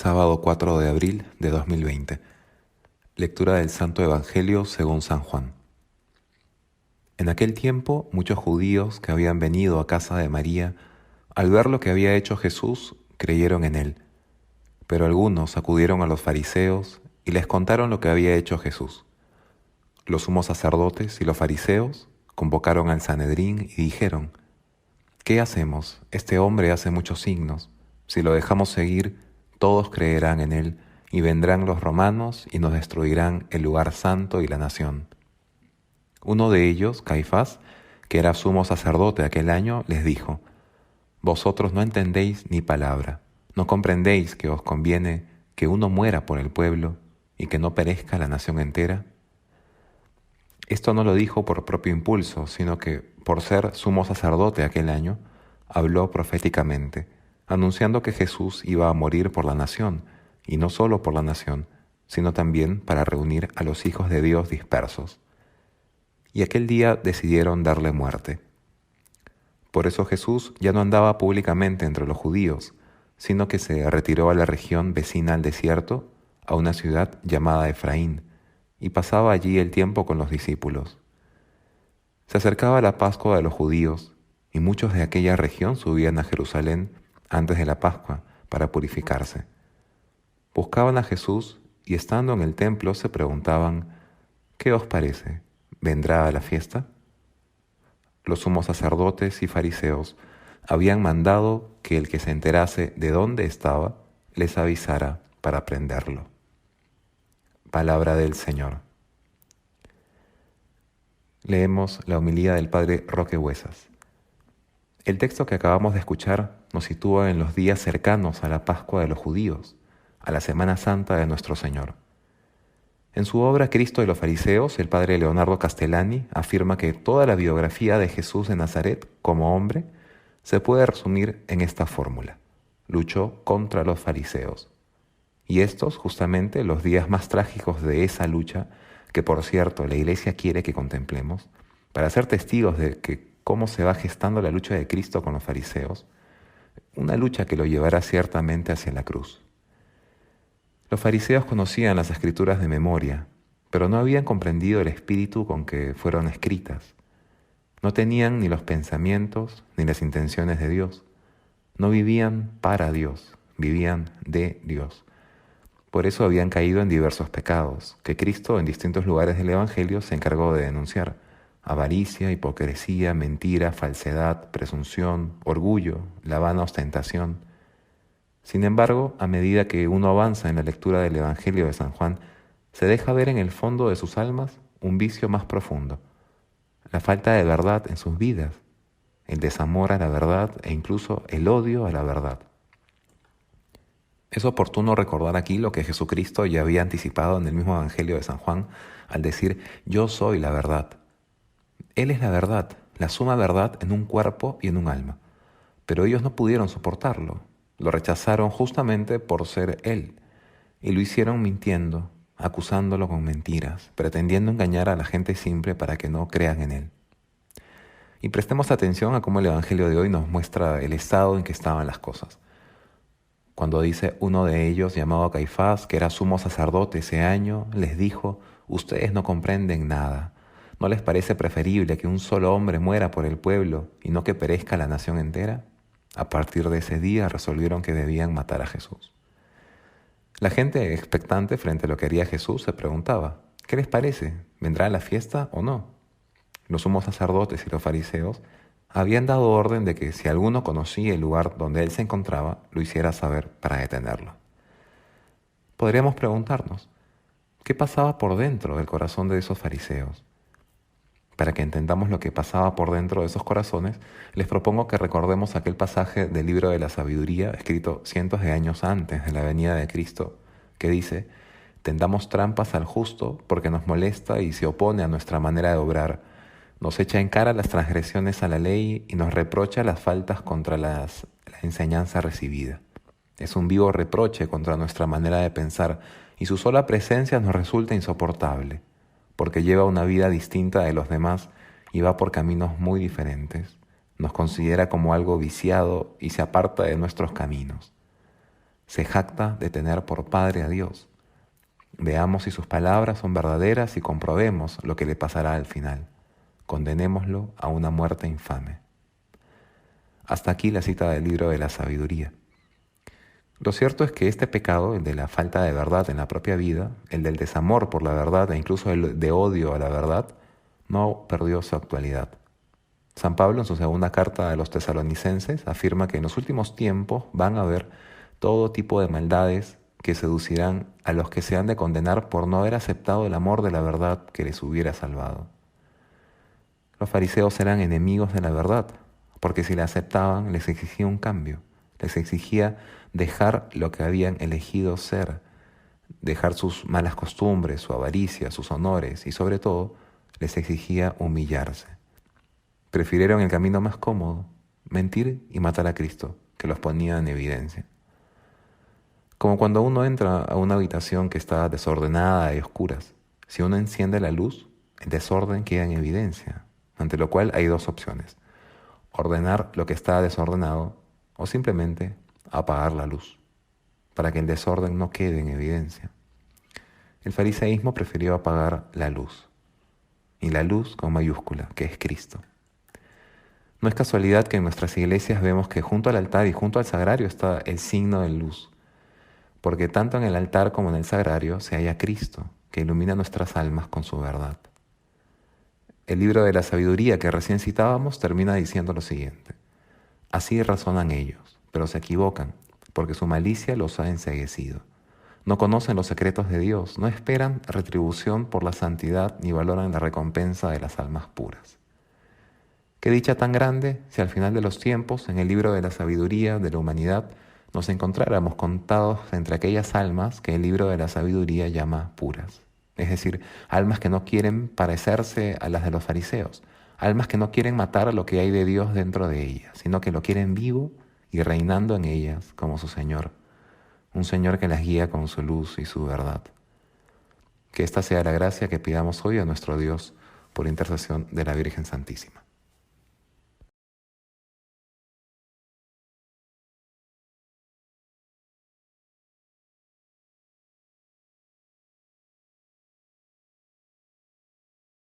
Sábado 4 de abril de 2020. Lectura del Santo Evangelio según San Juan. En aquel tiempo, muchos judíos que habían venido a casa de María, al ver lo que había hecho Jesús, creyeron en él. Pero algunos acudieron a los fariseos y les contaron lo que había hecho Jesús. Los sumos sacerdotes y los fariseos convocaron al Sanedrín y dijeron: ¿Qué hacemos? Este hombre hace muchos signos. Si lo dejamos seguir, todos creerán en él, y vendrán los romanos y nos destruirán el lugar santo y la nación. Uno de ellos, Caifás, que era sumo sacerdote aquel año, les dijo: Vosotros no entendéis ni palabra, no comprendéis que os conviene que uno muera por el pueblo y que no perezca la nación entera. Esto no lo dijo por propio impulso, sino que, por ser sumo sacerdote aquel año, habló proféticamente, anunciando que Jesús iba a morir por la nación, y no solo por la nación, sino también para reunir a los hijos de Dios dispersos. Y aquel día decidieron darle muerte. Por eso Jesús ya no andaba públicamente entre los judíos, sino que se retiró a la región vecina al desierto, a una ciudad llamada Efraín, y pasaba allí el tiempo con los discípulos. Se acercaba la Pascua de los judíos, y muchos de aquella región subían a Jerusalén antes de la Pascua para purificarse. Buscaban a Jesús y estando en el templo se preguntaban: ¿qué os parece? ¿Vendrá a la fiesta? Los sumos sacerdotes y fariseos habían mandado que el que se enterase de dónde estaba les avisara para prenderlo. Palabra del Señor. Leemos la homilía del Padre Roque Huesas. El texto que acabamos de escuchar nos sitúa en los días cercanos a la Pascua de los judíos, a la Semana Santa de nuestro Señor. En su obra Cristo y los fariseos, el padre Leonardo Castellani afirma que toda la biografía de Jesús de Nazaret como hombre se puede resumir en esta fórmula: luchó contra los fariseos. Y estos, justamente, los días más trágicos de esa lucha, que por cierto la Iglesia quiere que contemplemos, para ser testigos de cómo se va gestando la lucha de Cristo con los fariseos, una lucha que lo llevará ciertamente hacia la cruz. Los fariseos conocían las Escrituras de memoria, pero no habían comprendido el espíritu con que fueron escritas. No tenían ni los pensamientos ni las intenciones de Dios. No vivían para Dios, vivían de Dios. Por eso habían caído en diversos pecados, que Cristo en distintos lugares del Evangelio se encargó de denunciar: avaricia, hipocresía, mentira, falsedad, presunción, orgullo, la vana ostentación. Sin embargo, a medida que uno avanza en la lectura del Evangelio de San Juan, se deja ver en el fondo de sus almas un vicio más profundo: la falta de verdad en sus vidas, el desamor a la verdad e incluso el odio a la verdad. Es oportuno recordar aquí lo que Jesucristo ya había anticipado en el mismo Evangelio de San Juan al decir: yo soy la verdad. Él es la verdad, la suma verdad en un cuerpo y en un alma. Pero ellos no pudieron soportarlo, lo rechazaron justamente por ser Él, y lo hicieron mintiendo, acusándolo con mentiras, pretendiendo engañar a la gente simple para que no crean en Él. Y prestemos atención a cómo el Evangelio de hoy nos muestra el estado en que estaban las cosas. Cuando dice uno de ellos, llamado Caifás, que era sumo sacerdote ese año, les dijo: ustedes no comprenden nada. ¿No les parece preferible que un solo hombre muera por el pueblo y no que perezca la nación entera? A partir de ese día resolvieron que debían matar a Jesús. La gente, expectante frente a lo que haría Jesús, se preguntaba: ¿qué les parece? ¿Vendrá a la fiesta o no? Los sumos sacerdotes y los fariseos habían dado orden de que si alguno conocía el lugar donde él se encontraba, lo hiciera saber para detenerlo. Podríamos preguntarnos: ¿qué pasaba por dentro del corazón de esos fariseos? Para que entendamos lo que pasaba por dentro de esos corazones, les propongo que recordemos aquel pasaje del libro de la sabiduría, escrito cientos de años antes de la venida de Cristo, que dice: tendamos trampas al justo porque nos molesta y se opone a nuestra manera de obrar, nos echa en cara las transgresiones a la ley y nos reprocha las faltas contra la enseñanza recibida. Es un vivo reproche contra nuestra manera de pensar y su sola presencia nos resulta insoportable, porque lleva una vida distinta de los demás y va por caminos muy diferentes. Nos considera como algo viciado y se aparta de nuestros caminos. se jacta de tener por Padre a Dios. Veamos si sus palabras son verdaderas y comprobemos lo que le pasará al final. Condenémoslo a una muerte infame. Hasta aquí la cita del libro de la sabiduría. Lo cierto es que este pecado, el de la falta de verdad en la propia vida, el del desamor por la verdad e incluso el de odio a la verdad, no perdió su actualidad. San Pablo, en su segunda carta a los tesalonicenses, afirma que en los últimos tiempos van a haber todo tipo de maldades que seducirán a los que se han de condenar por no haber aceptado el amor de la verdad que les hubiera salvado. Los fariseos eran enemigos de la verdad, porque si la aceptaban les exigía un cambio, les exigía dejar lo que habían elegido ser, dejar sus malas costumbres, su avaricia, sus honores y sobre todo les exigía humillarse. Prefirieron el camino más cómodo, mentir y matar a Cristo, que los ponía en evidencia. Como cuando uno entra a una habitación que está desordenada y oscuras. Si uno enciende la luz, el desorden queda en evidencia, ante lo cual hay dos opciones: ordenar lo que está desordenado o simplemente apagar la luz, para que el desorden no quede en evidencia. El fariseísmo prefirió apagar la luz, y la luz con mayúscula, que es Cristo. No es casualidad que en nuestras iglesias vemos que junto al altar y junto al sagrario está el signo de luz, porque tanto en el altar como en el sagrario se halla Cristo, que ilumina nuestras almas con su verdad. El libro de la sabiduría que recién citábamos termina diciendo lo siguiente: así razonan ellos, pero se equivocan, porque su malicia los ha enceguecido. No conocen los secretos de Dios, no esperan retribución por la santidad ni valoran la recompensa de las almas puras. Qué dicha tan grande si al final de los tiempos, en el libro de la sabiduría de la humanidad, nos encontráramos contados entre aquellas almas que el libro de la sabiduría llama puras. Es decir, almas que no quieren parecerse a las de los fariseos, almas que no quieren matar lo que hay de Dios dentro de ellas, sino que lo quieren vivo y reinando en ellas como su Señor, un Señor que las guía con su luz y su verdad. Que esta sea la gracia que pidamos hoy a nuestro Dios por intercesión de la Virgen Santísima.